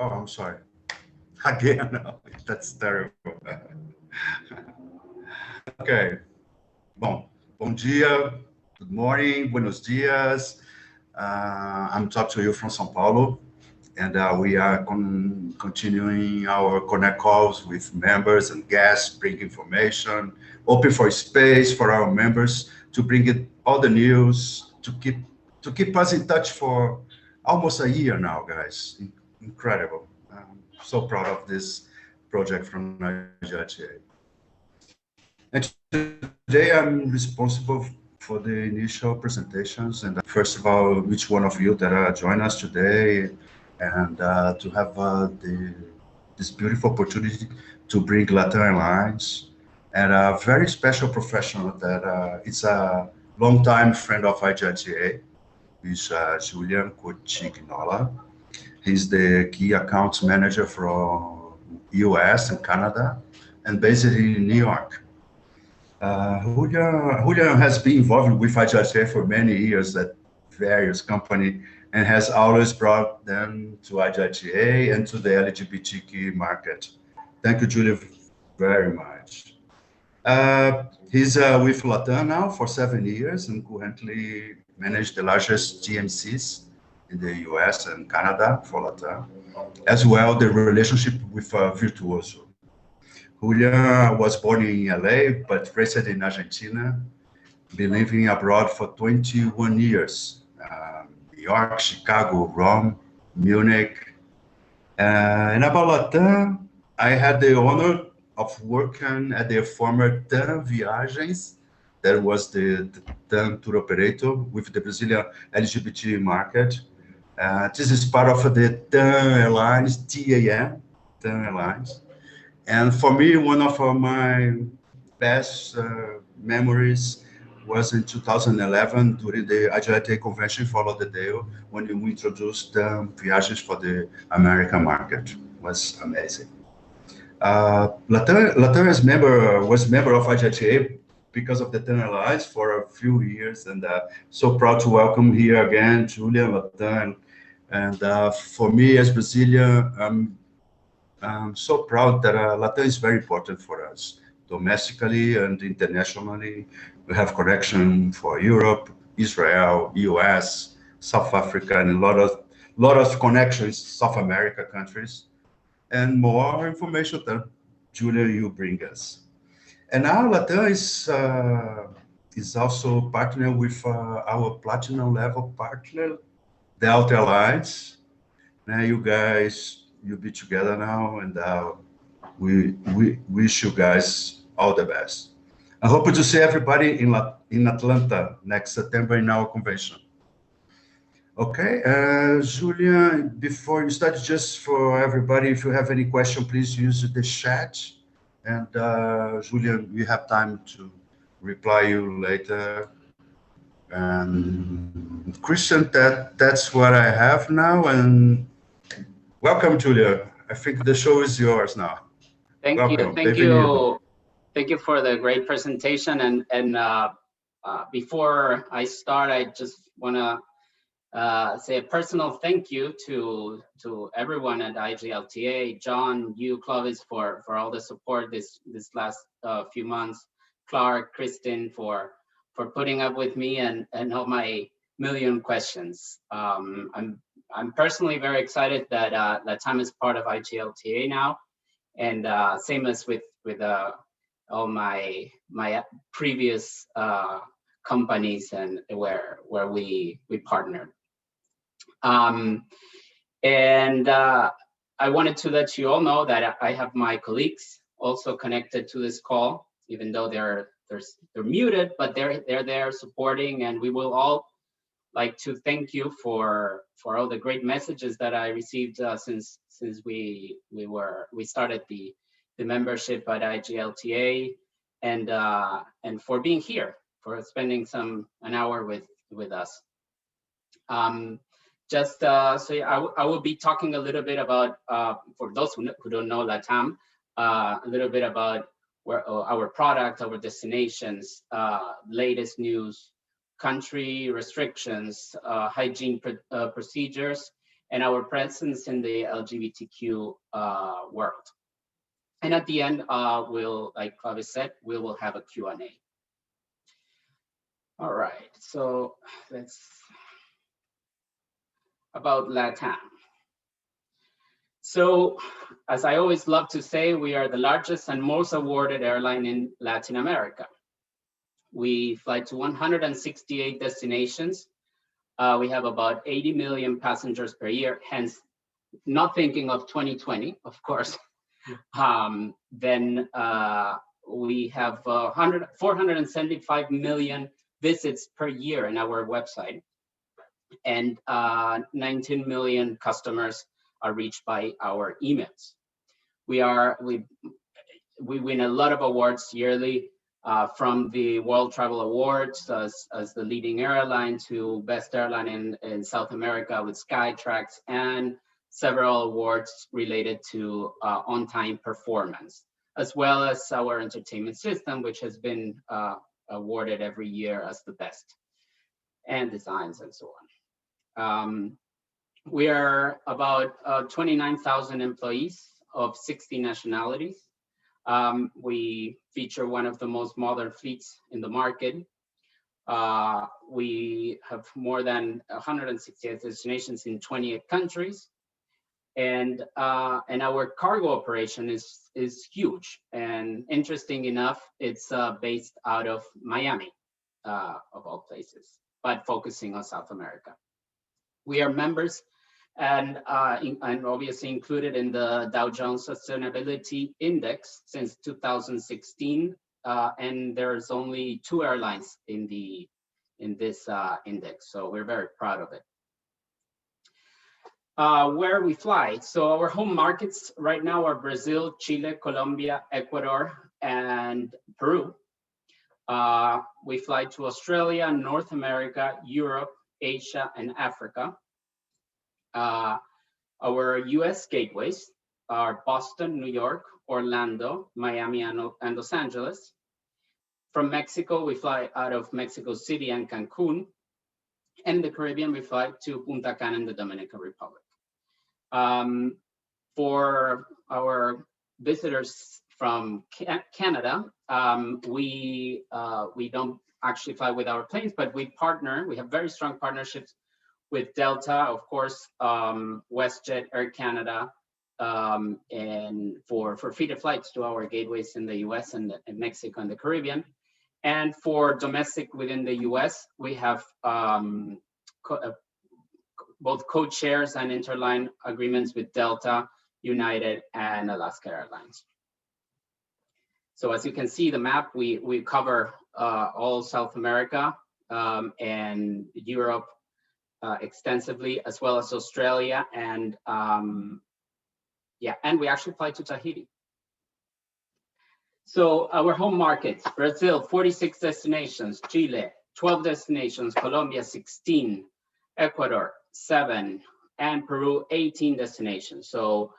Oh, I'm sorry. Again, no, that's terrible. Okay. Bom dia, good morning, buenos dias. I'm talking to you from São Paulo, and we are continuing our connect calls with members and guests, bring information, open for space for our members to bring it all the news to keep us in touch for almost a year now, guys. Incredible. I'm so proud of this project from IGLTA. And today I'm responsible for the initial presentations. And first of all, each one of you that join us today and to have this beautiful opportunity to bring LATAM Airlines and a very special professional that is a longtime friend of IGLTA, is Julian Cotignola. He's the key accounts manager for US and Canada and based in New York. Julian has been involved with IGLTA for many years at various companies and has always brought them to IGLTA and to the LGBTQ market. Thank you, Julian, very much. He's with LATAM now for 7 years and currently manages the largest TMCs in the US and Canada for LATAM, as well the relationship with Virtuoso. Julian was born in LA, but raised in Argentina, been living abroad for 21 years. New York, Chicago, Rome, Munich. And about LATAM, I had the honor of working at the former TAM Viagens, that was the TAM tour operator with the Brazilian LGBT market. This is part of the TAM Airlines, TAM Airlines. And for me, one of my best memories was in 2011 during the IGLTA convention for Lauderdale when we introduced Viagens for the American market. It was amazing. LATAM was member of IGLTA because of the TAM Alliance for a few years, and so proud to welcome here again Julian, LATAM. And for me as Brazilian, I'm so proud that LATAM is very important for us, domestically and internationally. We have connection for Europe, Israel, US, South Africa, and a lot of connections, South America countries, and more information that Julia, you bring us. And now LATAM is also partner with our platinum level partner, Delta Airlines. Now you guys, you'll be together now, and we wish you guys all the best. I hope to see everybody in Atlanta next September in our convention. Okay, Julian, before you start, just for everybody, if you have any question, please use the chat. And Julian, we have time to reply you later. And Christian, that's what I have now. And welcome, Julia. I think the show is yours now. Thank you for the great presentation. And before I start, I just want to say a personal thank you to everyone at IGLTA, John, you, Clovis, for all the support this last few months, Clark, Kristen, for putting up with me and all my million questions. I'm personally very excited that LATAM is part of IGLTA now, and same as with all my previous companies and where we partnered. And I wanted to let you all know that I have my colleagues also connected to this call, even though they're muted, but they're there supporting, and we will all like to thank you for all the great messages that I received since we started the membership at IGLTA, and for being here, for spending an hour with us. I will be talking a little bit about, for those who don't know LATAM, a little bit about our product, our destinations, latest news, country restrictions, hygiene procedures, and our presence in the LGBTQ world. And at the end, we'll, like Claudia said, we will have a Q&A. All right, so let's, about LATAM. So, as I always love to say, we are the largest and most awarded airline in Latin America. We fly to 168 destinations. We have about 80 million passengers per year, hence not thinking of 2020, of course. Then we have 475 million visits per year in our website, and 19 million customers are reached by our emails. We win a lot of awards yearly, from the World Travel Awards as the leading airline to best airline in South America with Skytrax, and several awards related to on-time performance, as well as our entertainment system, which has been awarded every year as the best, and designs and so on. We are about 29,000 employees of 60 nationalities. We feature one of the most modern fleets in the market. We have more than 168 destinations in 28 countries. And our cargo operation is huge. And interesting enough, it's based out of Miami, of all places, but focusing on South America. We are members and obviously included in the Dow Jones Sustainability Index since 2016, and there's only 2 airlines in this index, so we're very proud of it. Where we fly, so our home markets right now are Brazil, Chile, Colombia, Ecuador, and Peru. We fly to Australia, North America, Europe, Asia, and Africa. Our US gateways are Boston, New York, Orlando, Miami, and Los Angeles. From Mexico, we fly out of Mexico City and Cancun. And in the Caribbean, we fly to Punta Cana in the Dominican Republic. For our visitors from Canada, we don't actually fly with our planes, but we partner. We have very strong partnerships with Delta, of course, WestJet, Air Canada, and for feeder flights to our gateways in the US and Mexico and the Caribbean. And for domestic within the US, we have both code shares and interline agreements with Delta, United, and Alaska Airlines. So as you can see the map, we cover all South America and Europe extensively, as well as Australia, and and we actually fly to Tahiti. So our home markets: Brazil, 46 destinations; Chile, 12 destinations; Colombia, 16; Ecuador, 7; and Peru, 18 destinations. So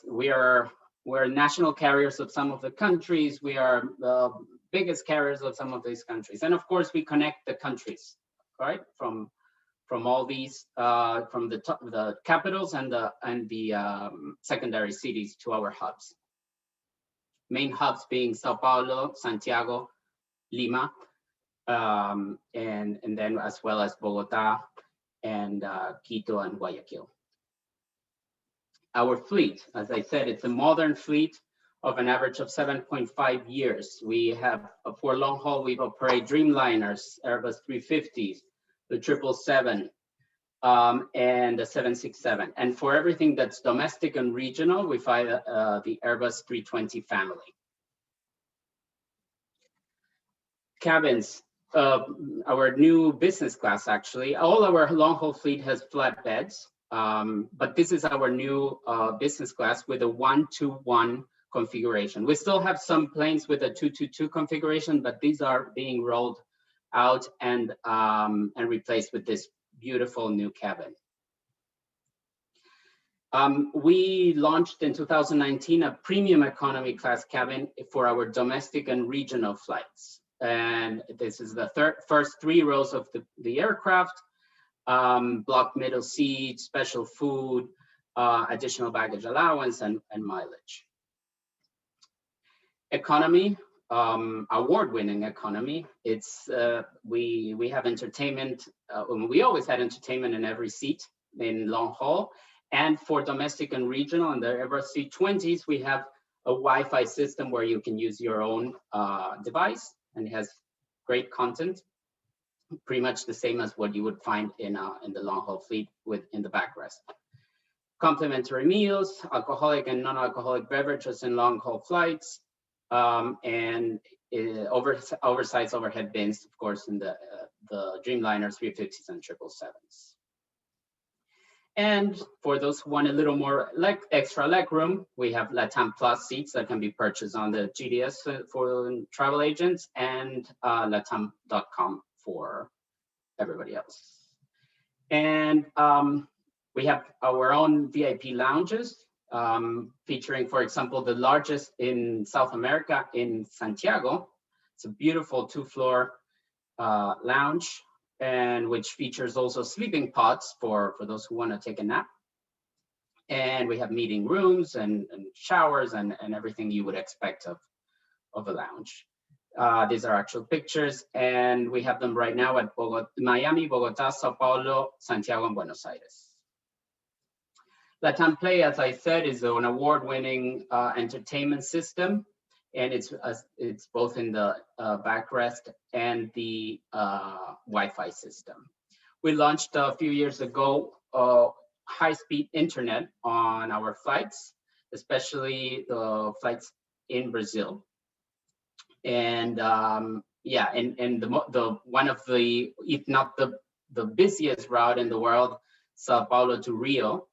we're national carriers of some of the countries. We are the biggest carriers of some of these countries, and of course we connect the countries, right, from all these, from the capitals and the secondary cities to our hubs. Main hubs being Sao Paulo, Santiago, Lima, and then as well as Bogota and Quito and Guayaquil. Our fleet, as I said, it's a modern fleet of an average of 7.5 years. We have, for long haul, we operate Dreamliners, Airbus 350s, the 777, and the 767. And for everything that's domestic and regional, we fly the Airbus 320 family. Cabins, our new business class, actually. All our long-haul fleet has flat beds, but this is our new business class with a 1-to-1 configuration. We still have some planes with a 2-to-2 configuration, but these are being rolled out and replaced with this beautiful new cabin. We launched in 2019 a premium economy class cabin for our domestic and regional flights. And this is the first 3 rows of the aircraft. block middle seat, special food, additional baggage allowance, and mileage. Economy, award-winning economy. It's we have entertainment. We always had entertainment in every seat in long haul, and for domestic and regional, in the Airbus C20s, we have a Wi-Fi system where you can use your own device, and it has great content, pretty much the same as what you would find in the long haul fleet in the backrest. Complimentary meals, alcoholic and non-alcoholic beverages in long haul flights, and oversized overhead bins, of course, in the Dreamliners, 350s, and 777s. And for those who want a little more extra leg room, we have LATAM Plus seats that can be purchased on the GDS for travel agents, and LATAM.com for everybody else. And we have our own VIP lounges, featuring, for example, the largest in South America in Santiago. It's a beautiful 2-floor lounge, and which features also sleeping pods for those who want to take a nap. And we have meeting rooms and showers and everything you would expect of a lounge. These are actual pictures, and we have them right now at Miami, Bogota, Sao Paulo, Santiago, and Buenos Aires. LATAM Play, as I said, is an award-winning entertainment system, and it's both in the backrest and the Wi-Fi system. We launched a few years ago high-speed internet on our flights, especially the flights in Brazil. And yeah, and the one of the, if not the busiest route in the world, Sao Paulo to Rio,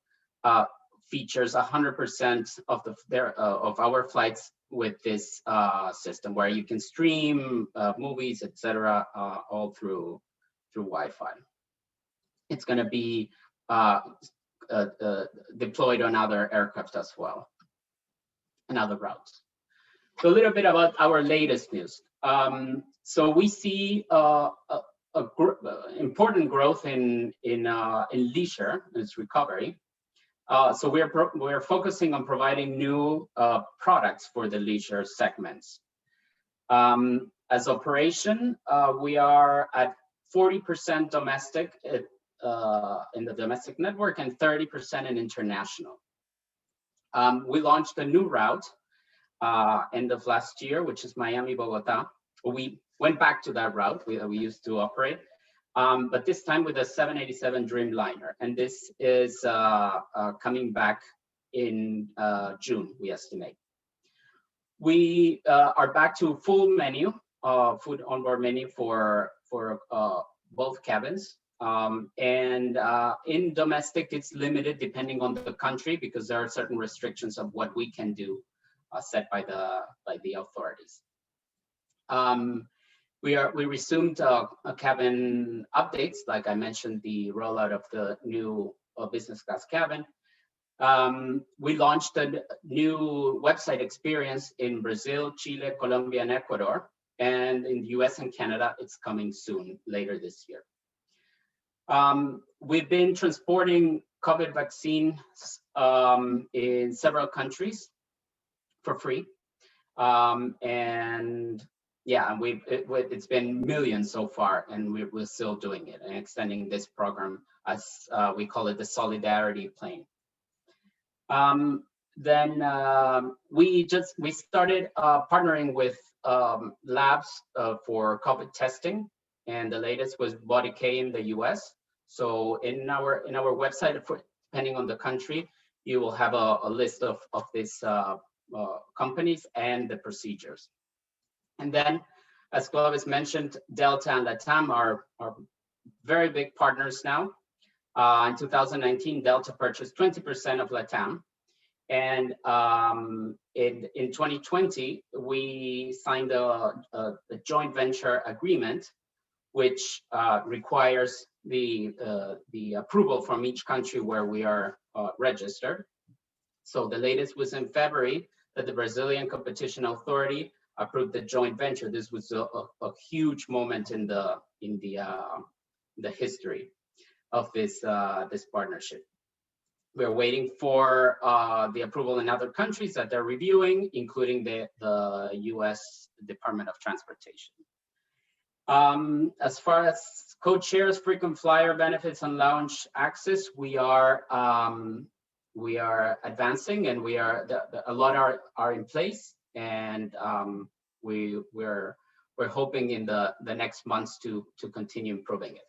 features 100% of our flights with this system, where you can stream movies, etc., all through Wi-Fi. It's going to be deployed on other aircraft as well, and other routes. So a little bit about our latest news. So we see important growth in leisure and its recovery. So we're focusing on providing new products for the leisure segments. As operation, we are at 40% domestic in the domestic network and 30% in international. We launched a new route end of last year, which is Miami, Bogota. We went back to that route we used to operate, but this time with a 787 Dreamliner. And this is coming back in June, we estimate. We are back to full menu, food onboard menu for both cabins. And in domestic, it's limited depending on the country, because there are certain restrictions of what we can do set by the authorities. We resumed cabin updates, like I mentioned, the rollout of the new business class cabin. We launched a new website experience in Brazil, Chile, Colombia, and Ecuador. And in the US and Canada, it's coming soon, later this year. We've been transporting COVID vaccines in several countries for free. And yeah, it's been millions so far, and we're still doing it and extending this program, as we call it, the Solidarity Plane. Then we started partnering with labs for COVID testing, and the latest was Body K in the US. So in our website, depending on the country, you will have a list of these companies and the procedures. And then, as Clovis mentioned, Delta and LATAM are very big partners now. In 2019, Delta purchased 20% of LATAM. And in 2020, we signed a joint venture agreement, which requires the approval from each country where we are registered. So the latest was in February, that the Brazilian Competition Authority approved the joint venture. This was a huge moment in the history. this partnership. We're waiting for the approval in other countries that they're reviewing, including the US Department of Transportation. As far as code shares, frequent flyer benefits, and lounge access, we are advancing, and a lot are in place, and we're hoping in the next months to continue improving it.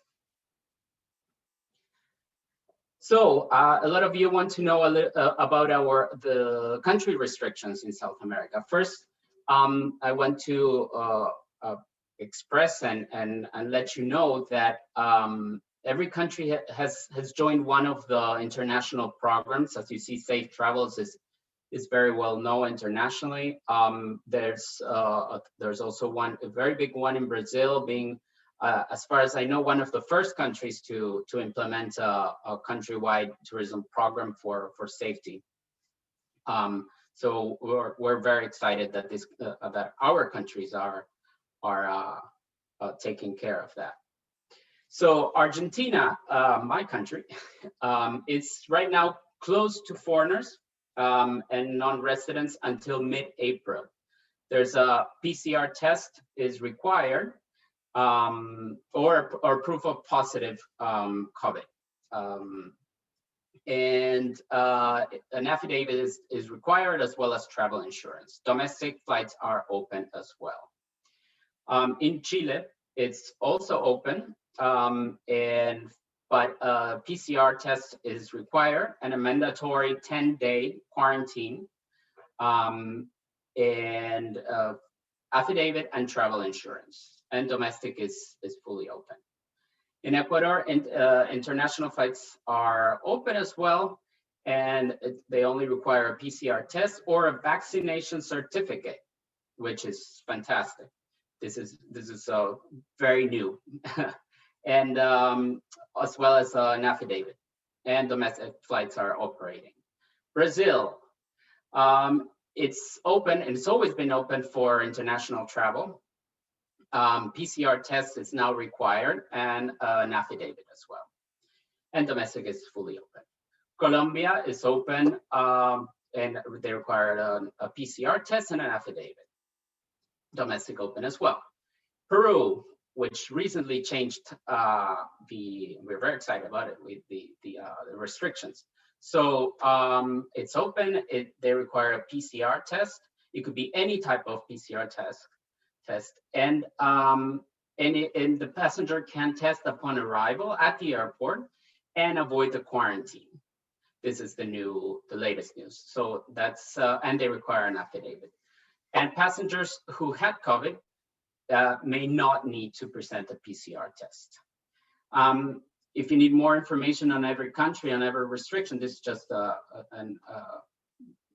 So a lot of you want to know a little about the country restrictions in South America. First, I want to express and let you know that every country has joined one of the international programs. As you see, Safe Travels is very well known internationally. There's also a very big one in Brazil, being as far as I know, one of the first countries to implement a countrywide tourism program for safety. So we're very excited that that our countries are taking care of that. So Argentina, my country, is right now closed to foreigners and non-residents until mid-April. There's a PCR test is required, or proof of positive COVID. And an affidavit is required, as well as travel insurance. Domestic flights are open as well. In Chile, it's also open, but a PCR test is required, and a mandatory 10-day quarantine, and affidavit and travel insurance. And domestic is fully open. In Ecuador, international flights are open as well, and they only require a PCR test or a vaccination certificate, which is fantastic. This is very new, and as well as an affidavit. And domestic flights are operating. Brazil, it's open, and it's always been open for international travel. PCR test is now required, and an affidavit as well. And domestic is fully open. Colombia is open, and they require a PCR test and an affidavit. Domestic open as well. Peru, which recently changed we're very excited about it, with the restrictions. So it's open. They require a PCR test. It could be any type of PCR test, and the passenger can test upon arrival at the airport and avoid the quarantine. This is the latest news. So that's and they require an affidavit. And passengers who had COVID may not need to present a PCR test. If you need more information on every country, on every restriction, this is just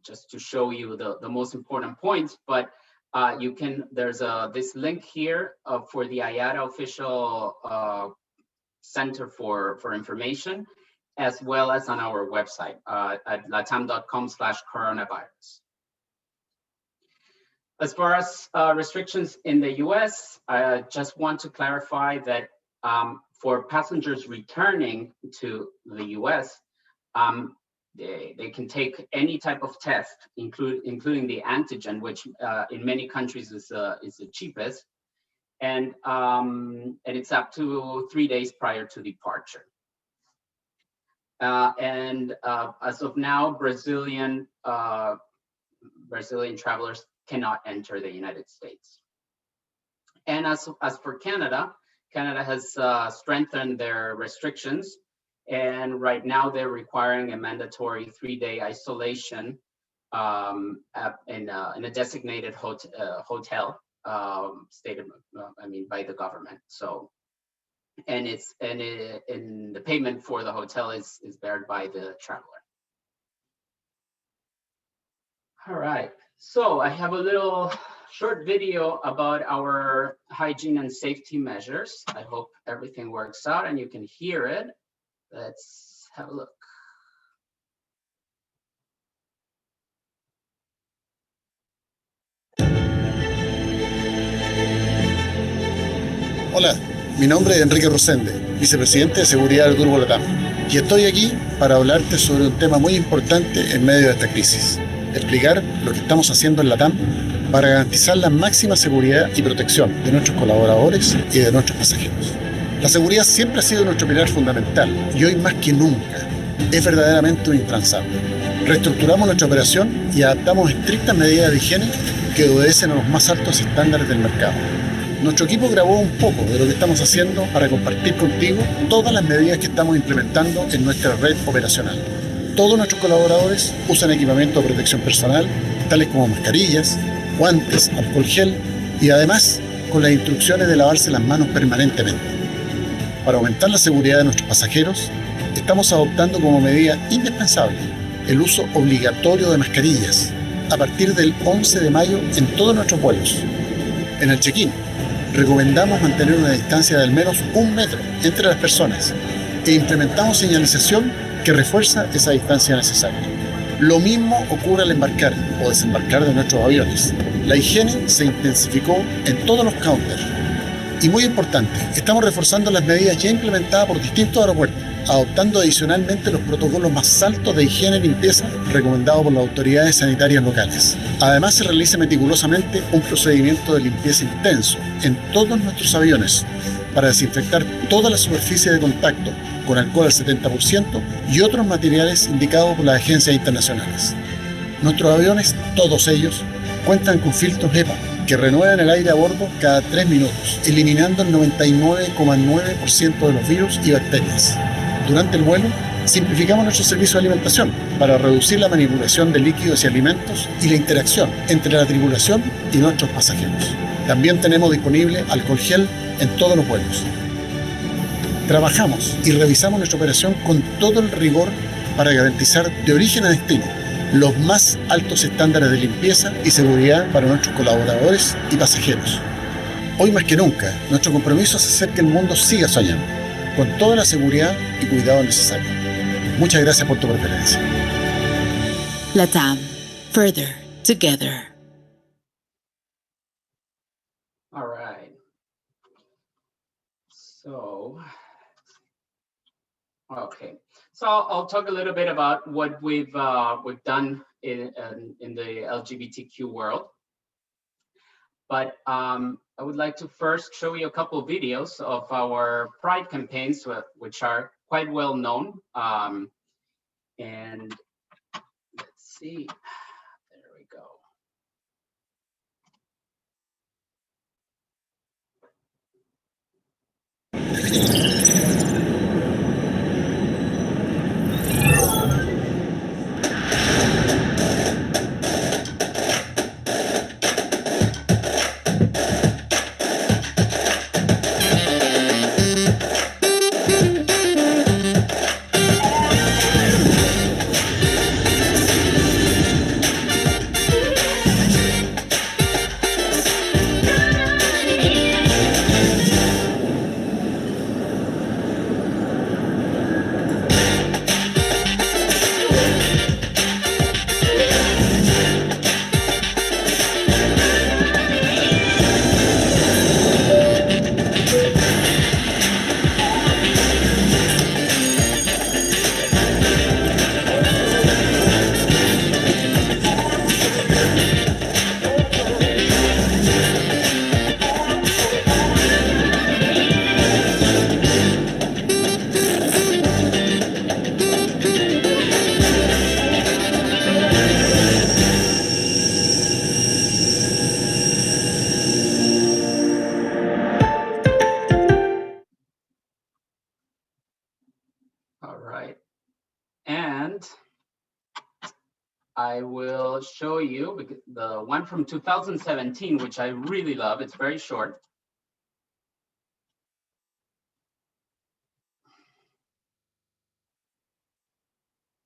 just to show you the most important points. But there's this link here for the IATA official center for information, as well as on our website at latam.com/coronavirus. As far as restrictions in the US, I just want to clarify that for passengers returning to the US, they can take any type of test, including the antigen, which in many countries is the cheapest, and it's up to 3 days prior to departure. And as of now, Brazilian travelers cannot enter the United States. And as for Canada, Canada has strengthened their restrictions, and right now they're requiring a mandatory 3-day isolation in a designated hotel stated, by the government. So, and the payment for the hotel is bared by the traveler. All right. So I have a little short video about our hygiene and safety measures. I hope everything works out and you can hear it. Let's have a look. Hola, mi nombre es Enrique Rosende. vicepresidente de seguridad del Grupo LATAM, y estoy aquí para hablarte sobre un tema muy importante en medio de esta crisis: explicar lo que estamos haciendo en LATAM para garantizar la máxima seguridad y protección de nuestros colaboradores y de nuestros pasajeros. La seguridad siempre ha sido nuestro pilar fundamental y hoy más que nunca es verdaderamente un intransable. Reestructuramos nuestra operación y adaptamos estrictas medidas de higiene que obedecen a los más altos estándares del mercado. Nuestro equipo grabó un poco de lo que estamos haciendo para compartir contigo todas las medidas que estamos implementando en nuestra red operacional. Todos nuestros colaboradores usan equipamiento de protección personal, tales como mascarillas, guantes, alcohol gel y además con las instrucciones de lavarse las manos permanentemente. Para aumentar la seguridad de nuestros pasajeros, estamos adoptando como medida indispensable el uso obligatorio de mascarillas a partir del 11 de mayo en todos nuestros vuelos. En el check-in, recomendamos mantener una distancia de al menos 1 metro entre las personas e implementamos señalización que refuerza esa distancia necesaria. Lo mismo ocurre al embarcar o desembarcar de nuestros aviones. La higiene se intensificó en todos los counters. Y muy importante, estamos reforzando las medidas ya implementadas por distintos aeropuertos, adoptando adicionalmente los protocolos más altos de higiene y limpieza recomendados por las autoridades sanitarias locales. Además, se realiza meticulosamente un procedimiento de limpieza intenso en todos nuestros aviones para desinfectar toda la superficie de contacto con alcohol al 70% y otros materiales indicados por las agencias internacionales. Nuestros aviones, todos ellos, cuentan con filtros HEPA que renuevan el aire a bordo cada 3 minutos, eliminando el 99,9% de los virus y bacterias. Durante el vuelo, simplificamos nuestro servicio de alimentación para reducir la manipulación de líquidos y alimentos y la interacción entre la tripulación y nuestros pasajeros. También tenemos disponible alcohol gel en todos los vuelos. Trabajamos y revisamos nuestra operación con todo el rigor para garantizar de origen a destino los más altos estándares de limpieza y seguridad para nuestros colaboradores y pasajeros. Hoy más que nunca, nuestro compromiso es hacer que el mundo siga soñando, con toda la seguridad y cuidado necesario. Muchas gracias por tu preferencia. LATAM. Further together. All right. So I'll talk a little bit about what we've done in the LGBTQ world. But I would like to first show you a couple of videos of our Pride campaigns, which are quite well known. And let's see, there we go. I will show you the one from 2017, which I really love. It's very short.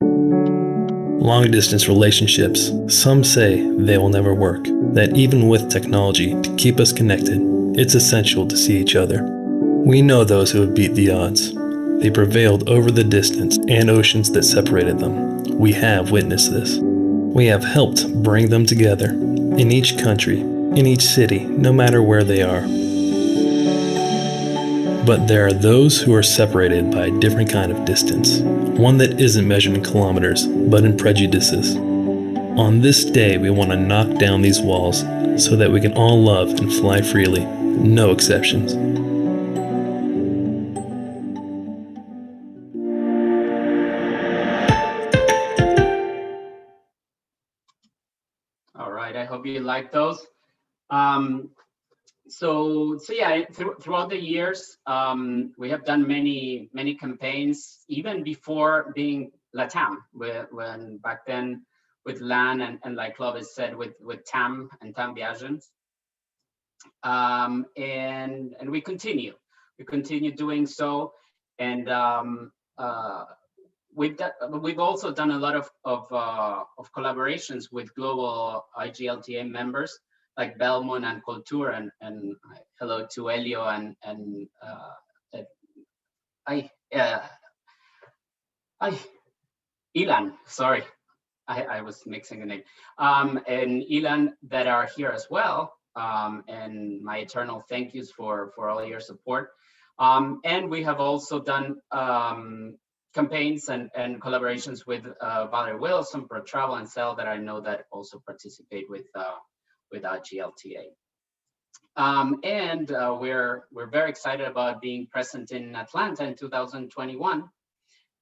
Long-distance relationships, some say they will never work. That even with technology to keep us connected, it's essential to see each other. We know those who have beat the odds. They prevailed over the distance and oceans that separated them. We have witnessed this. We have helped bring them together, in each country, in each city, no matter where they are. But there are those who are separated by a different kind of distance, one that isn't measured in kilometers, but in prejudices. On this day, we want to knock down these walls so that we can all love and fly freely, no exceptions. All right, I hope you like those. So yeah, throughout the years, we have done many campaigns, even before being LATAM, when back then with LAN and like Clovis said, with TAM and TAM Viagens. And we continue doing so, and we've also done a lot of collaborations with global IGLTA members like Belmont and Culture, and hello to Elio and Ilan, sorry, I was mixing the name, and Ilan that are here as well, and my eternal thank yous for all your support. And we have also done campaigns and collaborations with Valerie Wilson, Pro Travel and Sell, that I know that also participate with IGLTA. And we're very excited about being present in Atlanta in 2021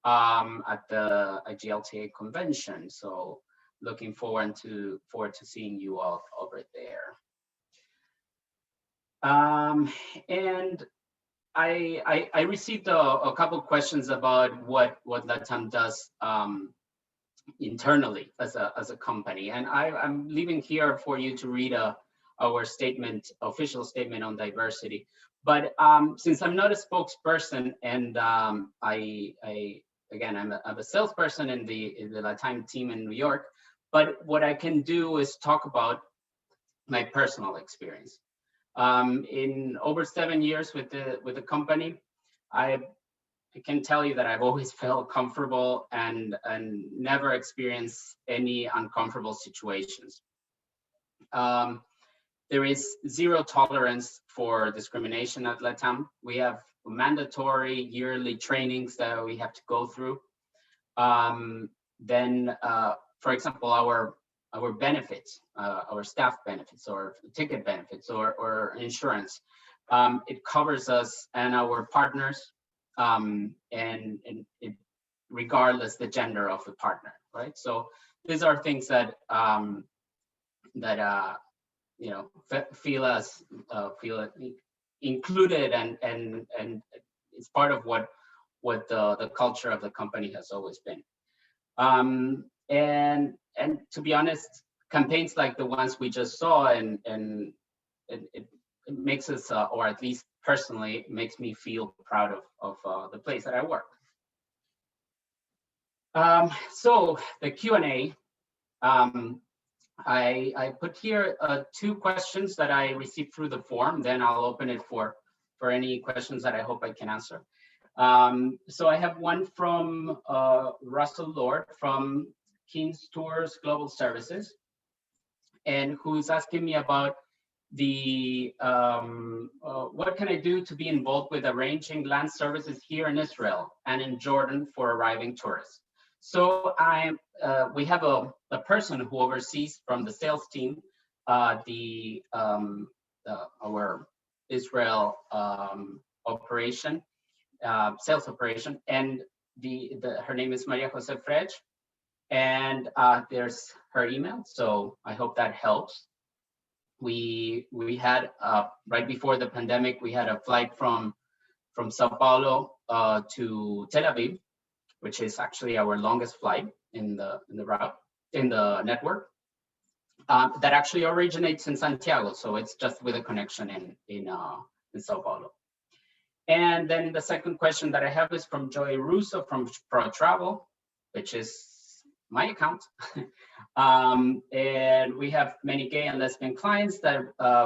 at the IGLTA convention. So looking forward to seeing you all over there. And I received a couple of questions about what LATAM does internally as a company, and I'm leaving here for you to read our official statement on diversity. But since I'm not a spokesperson, and I'm a salesperson in the LATAM team in New York, but what I can do is talk about my personal experience. In over 7 years with the company, I can tell you that I've always felt comfortable and never experienced any uncomfortable situations. There is zero tolerance for discrimination at LATAM. We have mandatory yearly trainings that we have to go through. Then, for example, our benefits, our staff benefits or ticket benefits or insurance, it covers us and our partners, and it, regardless the gender of the partner, right? So these are things that you know, feel included, and it's part of what the culture of the company has always been. And to be honest, campaigns like the ones we just saw, and it makes us, or at least personally, makes me feel proud of the place that I work. So the Q&A, I put here 2 questions that I received through the form. Then I'll open it for any questions that I hope I can answer. So I have one from Russell Lord from King's Tours Global Services, and who's asking me about the what can I do to be involved with arranging land services here in Israel and in Jordan for arriving tourists. So we have a person who oversees from the sales team our Israel operation, sales operation, and her name is Maria Jose Frech, and there's her email. So I hope that helps. We had right before the pandemic, we had a flight from Sao Paulo to Tel Aviv, which is actually our longest flight in the route, in the network, that actually originates in Santiago. So it's just with a connection in Sao Paulo. And then the second question that I have is from Joy Russo from Pro Travel, which is my account. And we have many gay and lesbian clients that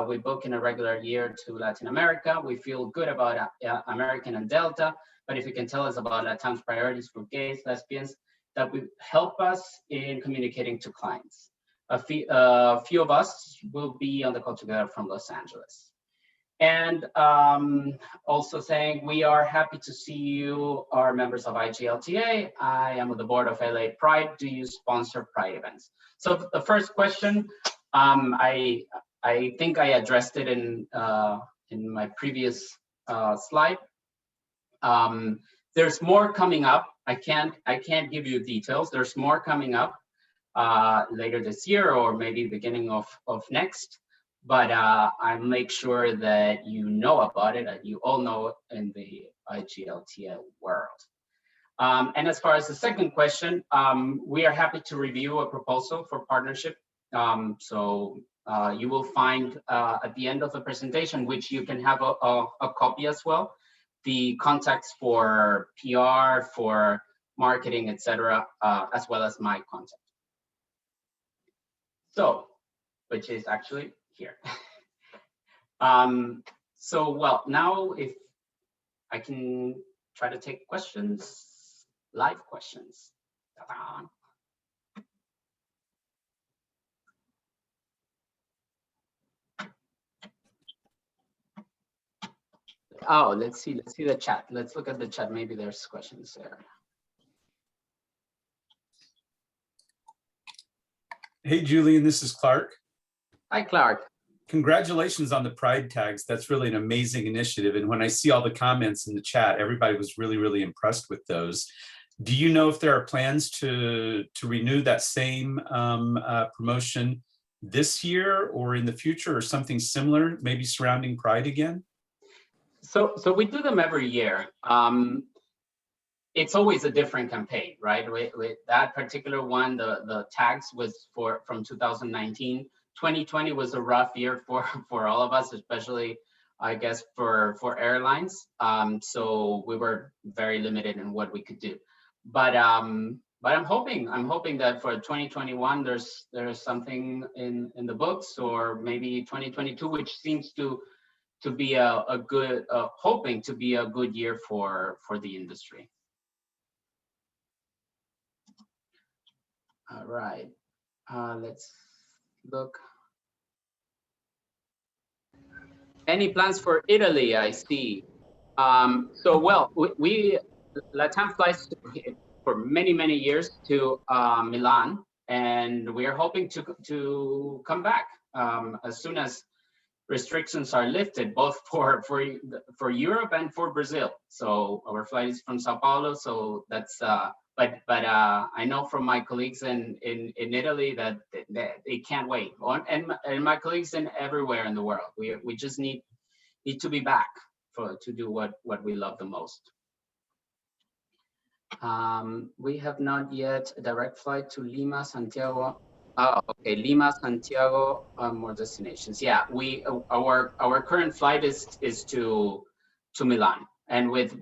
we book in a regular year to Latin America. We feel good about American and Delta, but if you can tell us about LATAM's priorities for gays, lesbians, that would help us in communicating to clients. A few of us will be on the call together from Los Angeles. And also saying, we are happy to see you are members of IGLTA. I am on the board of LA Pride. Do you sponsor Pride events? So the first question, I think I addressed it in my previous slide. There's more coming up. I can't give you details. There's more coming up later this year or maybe beginning of next. But I make sure that you know about it, and you all know in the IGLTA world. And as far as the second question, we are happy to review a proposal for partnership. So you will find at the end of the presentation, which you can have a copy as well, the contacts for PR, for marketing, etc., as well as my contact. So, which is actually here. So, well, now if I can try to take questions, live questions. Ta-da. Oh, let's see the chat. Let's look at the chat. Maybe there's questions there. Hey, Julian, this is Clark. Hi, Clark. Congratulations on the Pride tags. That's really an amazing initiative. And when I see all the comments in the chat, everybody was really, really impressed with those. Do you know if there are plans to renew that same promotion this year or in the future, or something similar, maybe surrounding Pride again? So we do them every year. It's always a different campaign, right? With that particular one, the tags was from 2019. 2020 was a rough year for all of us, especially, I guess, for airlines. So we were very limited in what we could do. But I'm hoping that for 2021 there's something in the books, or maybe 2022, which seems to be a good, hoping to be a good year for the industry. All right, let's look. Any plans for Italy? I see. So, well, we LATAM flies for many years to Milan, and we are hoping to come back as soon as restrictions are lifted, both for Europe and for Brazil. So our flight is from Sao Paulo, so that's but I know from my colleagues in Italy that they can't wait, and my colleagues everywhere in the world. We just need to be back to do what we love the most. We have not yet a direct flight to Lima, Santiago. Oh, okay, Lima, Santiago, more destinations. Yeah, our current flight is to Milan, and with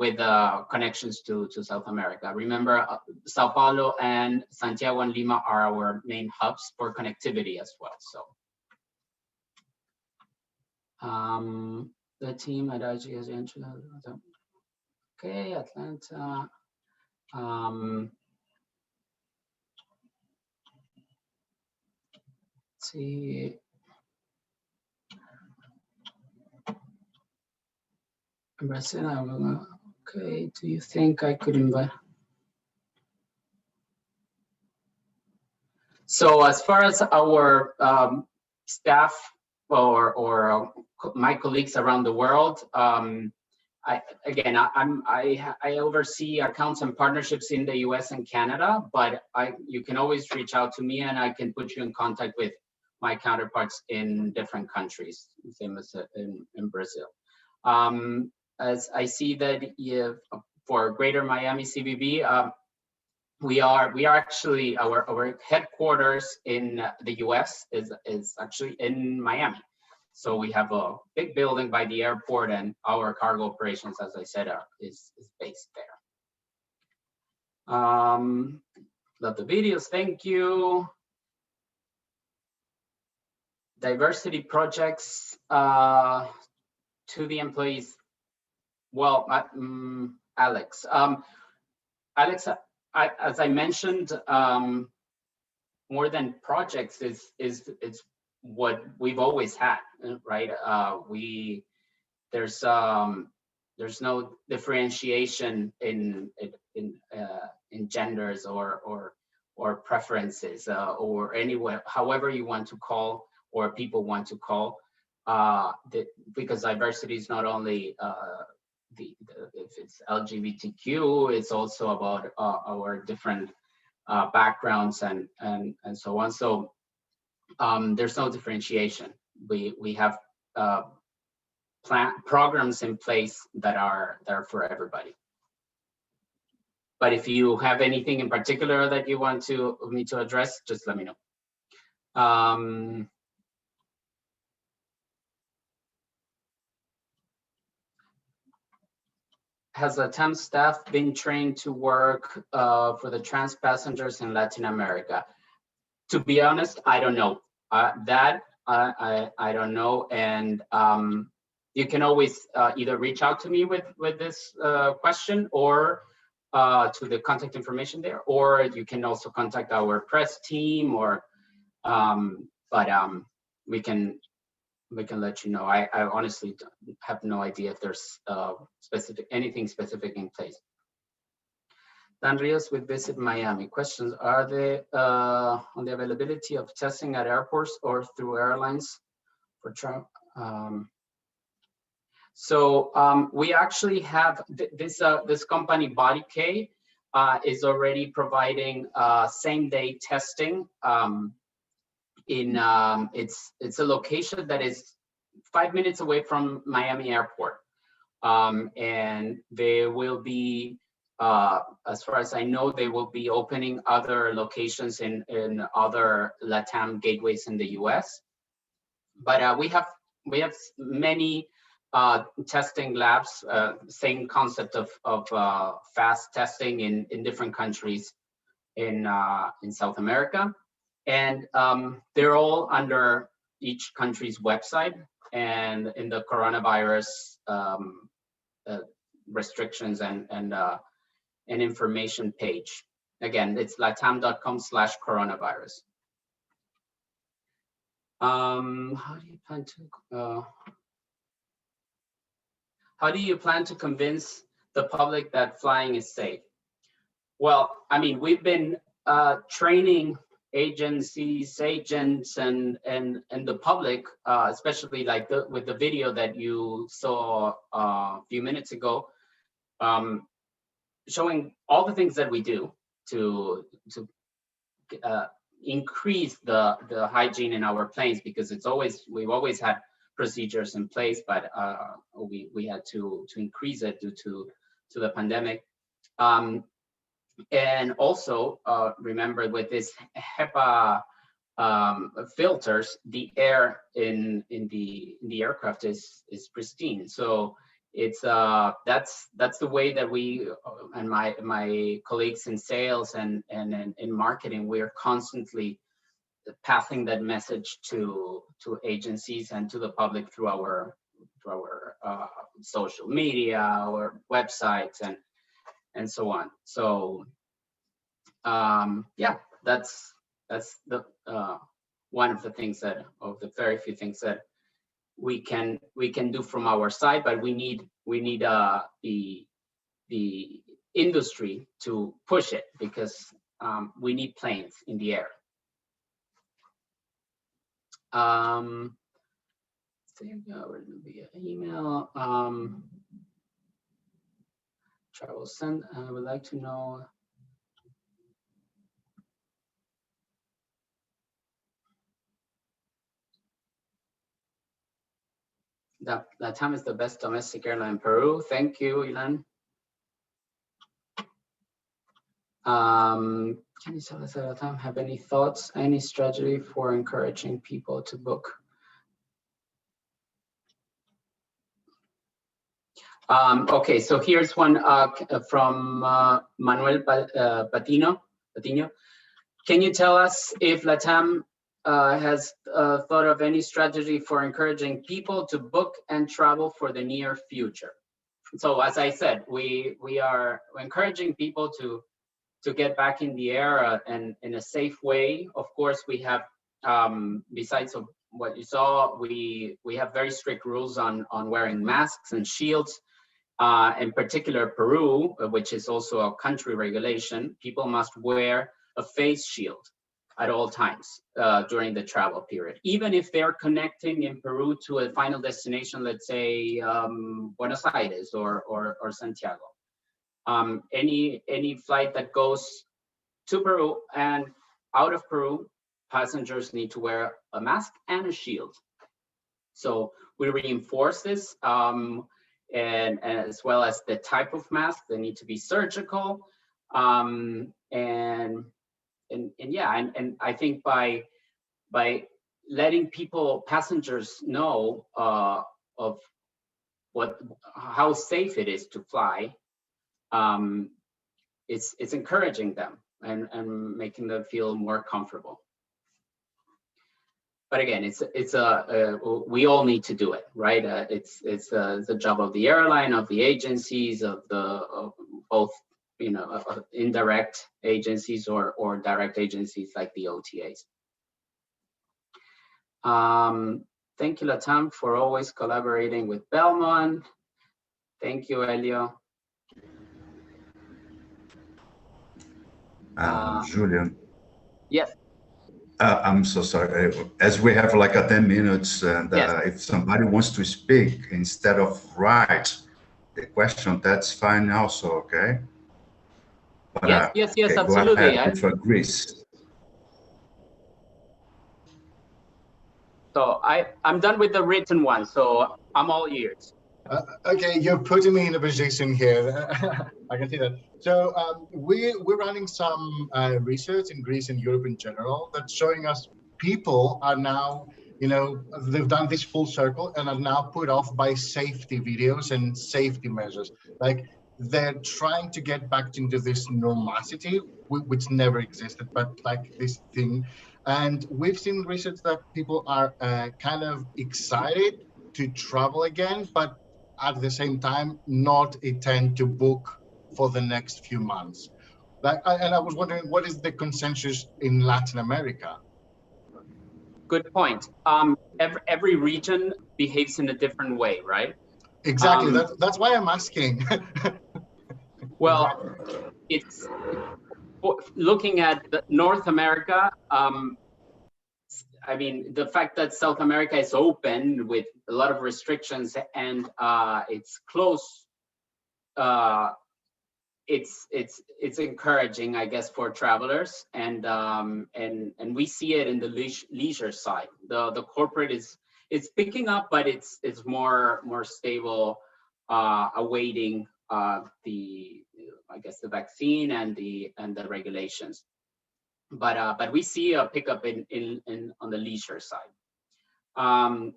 connections to South America. Remember, Sao Paulo and Santiago and Lima are our main hubs for connectivity as well. So, the team at IG has entered. Okay, Atlanta. Let's see. Okay, do you think I could invite? So as far as our staff or my colleagues around the world, I oversee accounts and partnerships in the US and Canada, but you can always reach out to me and I can put you in contact with my counterparts in different countries, same as in Brazil. As I see that for Greater Miami CBB, we are actually, our headquarters in the US is actually in Miami. So we have a big building by the airport, and our cargo operations, as I said, is based there. Love the videos, thank you. Diversity projects to the employees. Well, Alex, as I mentioned, more than projects is what we've always had, right? We there's no differentiation in genders or preferences or anywhere, however you want to call or people want to call, because diversity is not only if it's LGBTQ, it's also about our different backgrounds and so on. So there's no differentiation. We have programs in place that are for everybody. But if you have anything in particular that you want me to address, just let me know. Has LATAM staff been trained to work for the trans passengers in Latin America? To be honest, I don't know. I don't know, and you can always either reach out to me with this question or to the contact information there, or you can also contact our press team, or we can let you know. I honestly have no idea if there's anything specific in place. Dan Rios with Visit Miami. Questions, are they on the availability of testing at airports or through airlines for travel? We actually have this company Body K is already providing same-day testing. It's a location that is 5 minutes away from Miami Airport, and they will be, as far as I know, they will be opening other locations in other LATAM gateways in the U.S. But we have many testing labs, same concept of fast testing in different countries in South America, and they're all under each country's website and in the coronavirus restrictions and information page. Again, it's latam.com/coronavirus. How do you plan to convince the public that flying is safe? Well, I mean, we've been training agencies, agents, and the public, especially like with the video that you saw a few minutes ago, showing all the things that we do to increase the hygiene in our planes, because we've always had procedures in place, but we had to increase it due to the pandemic. And also remember, with this HEPA filters, the air in the aircraft is pristine. So it's that's the way that we and my colleagues in sales and in marketing, we are constantly passing that message to agencies and to the public through our social media, our websites, and so on. So yeah, that's the one of the things of the very few things that we can do from our side, but we need the industry to push it, because we need planes in the air. Via email. Travel send. I would like to know. That LATAM is the best domestic airline in Peru. Thank you, Ilan. Can you tell us at LATAM have any thoughts, any strategy for encouraging people to book? Okay, so here's one from Manuel Patino. Can you tell us if LATAM has thought of any strategy for encouraging people to book and travel for the near future? So as I said, we are encouraging people to get back in the air and in a safe way. Of course, we have, besides of what you saw, we have very strict rules on wearing masks and shields. In particular, Peru, which is also a country regulation, people must wear a face shield at all times during the travel period, even if they're connecting in Peru to a final destination, let's say Buenos Aires or Santiago. Any flight that goes to Peru and out of Peru, passengers need to wear a mask and a shield. So we reinforce this, and as well as the type of mask. They need to be surgical, and I think by letting passengers know of how safe it is to fly, it's encouraging them and making them feel more comfortable. But again, we all need to do it, right? It's the job of the airline, of the agencies, of both, indirect agencies or direct agencies like the OTAs. Thank you, LATAM, for always collaborating with Belmont. Thank you, Elio. Julian. Yes. I'm so sorry. As we have like 10 minutes, and yes. If somebody wants to speak instead of write the question, that's fine also, okay? But, yes, okay, absolutely. Go ahead with Greece. So I'm done with the written one, so I'm all ears. Okay, you're putting me in a position here. I can see that. So we're running some research in Greece and Europe in general that's showing us people are now, they've done this full circle and are now put off by safety videos and safety measures. Like they're trying to get back into this normality, which never existed, but like this thing. And we've seen research that people are kind of excited to travel again, but at the same time, not intend to book for the next few months. And I was wondering, what is the consensus in Latin America? Good point. Every region behaves in a different way, right? Exactly. That's why I'm asking. Well, it's looking at North America. I mean, the fact that South America is open with a lot of restrictions and it's close, it's encouraging, I guess, for travelers, and we see it in the leisure side. The corporate it's picking up, but it's more stable, awaiting the vaccine and the regulations. But we see a pickup in on the leisure side, and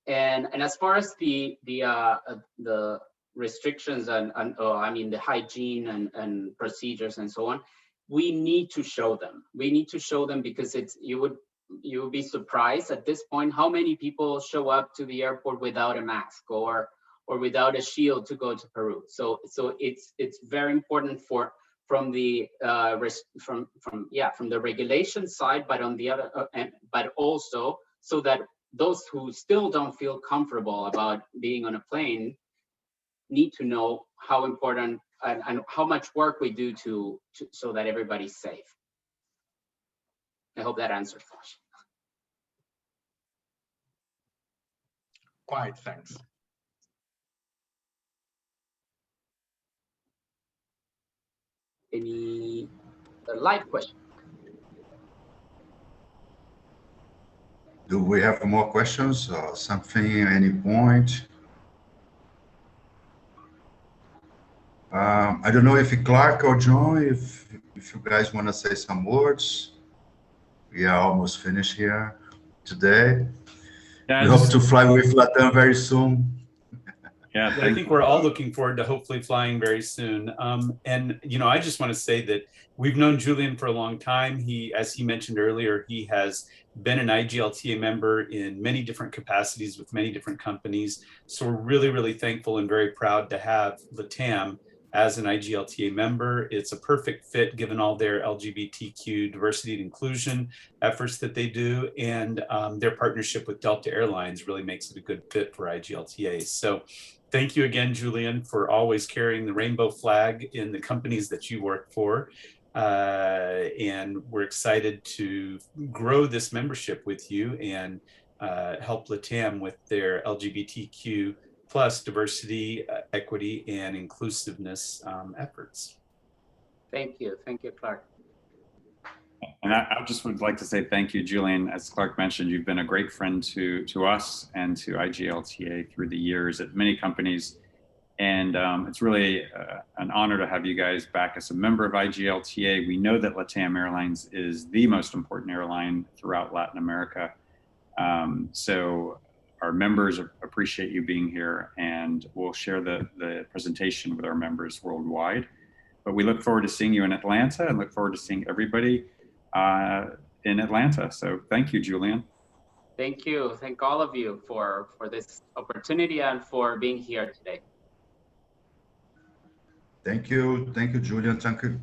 as far as the restrictions and I mean the hygiene and procedures and so on, we need to show them. We need to show them because you would be surprised at this point how many people show up to the airport without a mask or without a shield to go to Peru. So it's very important from the regulation side, but on the other, but also so that those who still don't feel comfortable about being on a plane need to know how important and how much work we do to so that everybody's safe. I hope that answers the question. Quite, thanks. Any live question? Do we have more questions or something, any point? I don't know if Clark or John, if you guys want to say some words. We are almost finished here today. Yeah, we hope to fly with LATAM very soon. Yeah, I think we're all looking forward to hopefully flying very soon. And, I just want to say that we've known Julian for a long time. As he mentioned earlier, he has been an IGLTA member in many different capacities with many different companies. So we're really, really thankful and very proud to have LATAM as an IGLTA member. It's a perfect fit given all their LGBTQ diversity and inclusion efforts that they do, and their partnership with Delta Airlines really makes it a good fit for IGLTA. So thank you again, Julian, for always carrying the rainbow flag in the companies that you work for. And we're excited to grow this membership with you and help LATAM with their LGBTQ plus diversity, equity, and inclusiveness efforts. Thank you, Clark. And I just would like to say thank you, Julian. As Clark mentioned, you've been a great friend to us and to IGLTA through the years at many companies. And it's really an honor to have you guys back as a member of IGLTA. We know that LATAM Airlines is the most important airline throughout Latin America. So our members appreciate you being here, and we'll share the presentation with our members worldwide. But we look forward to seeing you in Atlanta and look forward to seeing everybody in Atlanta. So thank you, Julian. Thank you. Thank all of you for this opportunity and for being here today. Thank you, Julian. Thank you,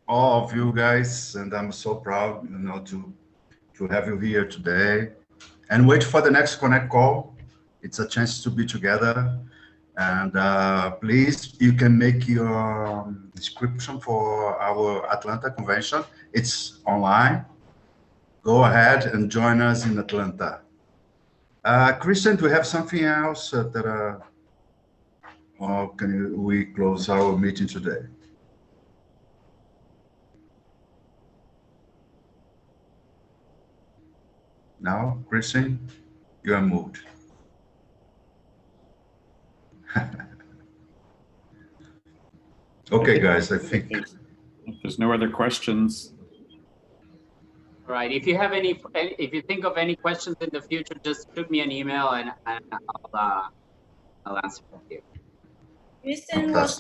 all of you guys, and I'm so proud, to have you here today. And wait for the next Connect call. It's a chance to be together. And please, you can make your inscription for our Atlanta convention. It's online. Go ahead and join us in Atlanta. Christian, do we have something else or can we close our meeting today? Now, Christian, you are moved. Okay, guys, I think. If there's no other questions. Right. If you have if you think of any questions in the future, just shoot me an email and I'll answer you. Kristen was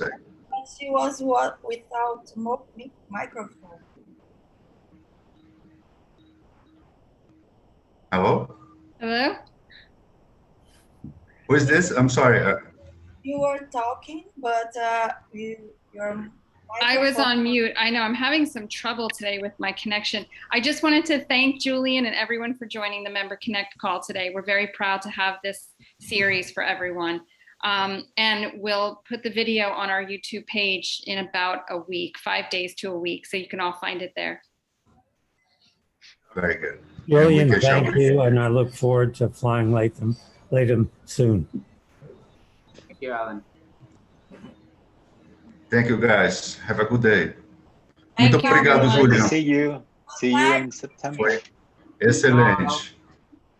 without microphone. Hello? Hello? Who is this? I'm sorry. You were talking, but your I was on mute. I know I'm having some trouble today with my connection. I just wanted to thank Julian and everyone for joining the Member Connect call today. We're very proud to have this series for everyone. And we'll put the video on our YouTube page in about a week, 5 days to a week, so you can all find it there. Very good. Julian, thank you, and I look forward to flying LATAM soon. Thank you, Alan. Thank you, guys. Have a good day. Muito obrigado, Julian. See you in September. Foi excelente.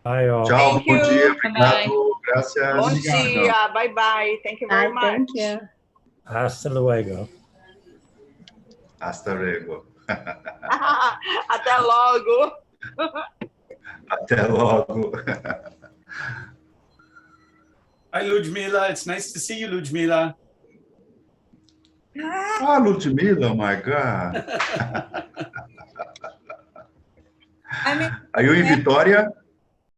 Bye, all. Tchau, bom dia. Bye-bye. Obrigado. Gracias. Bom dia. Bye bye. Thank you very much. Thank you. Hasta luego. Hasta luego. Até logo. Até logo. Hi, Ludmila. It's nice to see you, Ludmila. Ah, Ludmila, my God. I mean, Are you in Vitória?